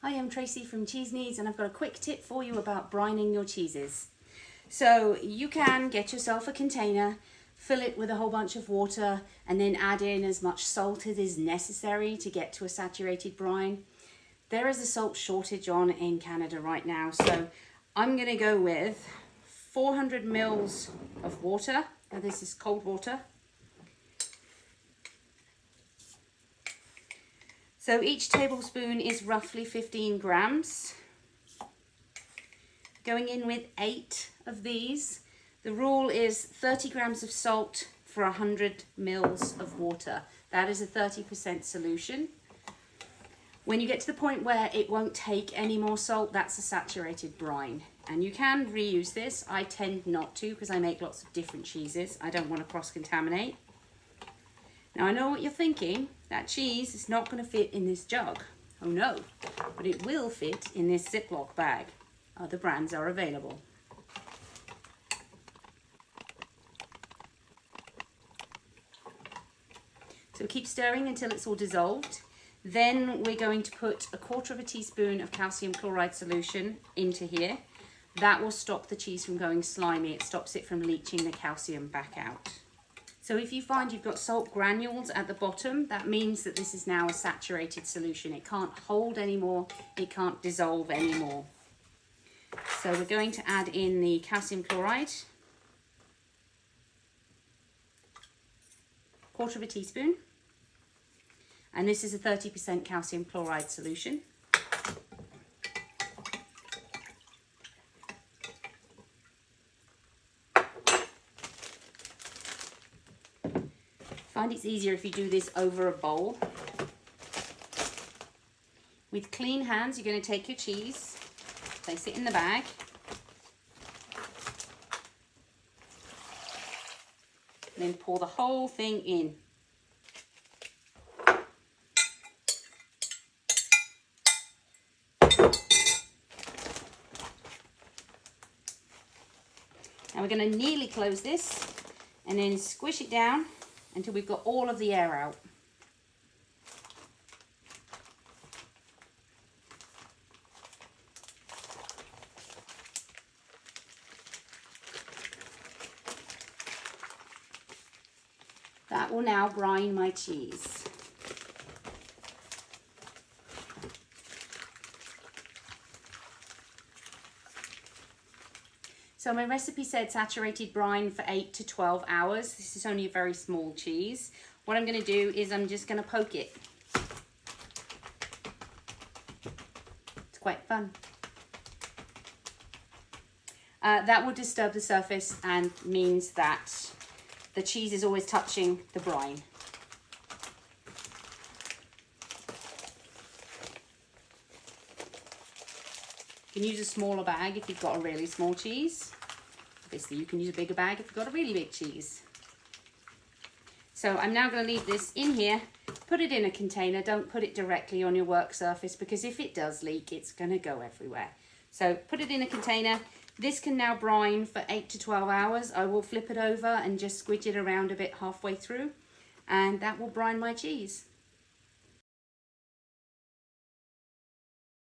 Hi, I'm Tracy from Cheese Needs, and I've got a quick tip for you about brining your cheeses. So you can get yourself a container, fill it with a whole bunch of water, and then add in as much salt as is necessary to get to a saturated brine. There is a salt shortage on in Canada right now, so I'm going to go with 400 mils of water. Now this is cold water. So each tablespoon is roughly 15 grams. Going in with 8 of these. The rule is 30 grams of salt for 100 mils of water. That is a 30% solution. When you get to the point where it won't take any more salt, that's a saturated brine. And you can reuse this. I tend not to because I make lots of different cheeses. I don't want to cross-contaminate. Now I know what you're thinking, that cheese is not going to fit in this jug. Oh no, but it will fit in this Ziploc bag. Other brands are available. So keep stirring until it's all dissolved. Then we're going to put 1/4 teaspoon of calcium chloride solution into here. That will stop the cheese from going slimy. It stops it from leaching the calcium back out. So if you find you've got salt granules at the bottom, that means that this is now a saturated solution. It can't hold anymore, it can't dissolve anymore. So we're going to add in the calcium chloride, 1/4 teaspoon, and this is a 30% calcium chloride solution. I find it's easier if you do this over a bowl. With clean hands, you're going to take your cheese, place it in the bag, and then pour the whole thing in. Now we're going to nearly close this and then squish it down until we've got all of the air out. That will now brine my cheese. So my recipe said saturated brine for 8 to 12 hours. This is only a very small cheese. What I'm going to do is I'm just going to poke it. It's quite fun. That will disturb the surface and means that the cheese is always touching the brine. You can use a smaller bag if you've got a really small cheese. Obviously you can use a bigger bag if you've got a really big cheese. So I'm now going to leave this in here, put it in a container. Don't put it directly on your work surface because if it does leak, it's going to go everywhere. So put it in a container. This can now brine for 8 to 12 hours. I will flip it over and just squidge it around a bit halfway through, and that will brine my cheese.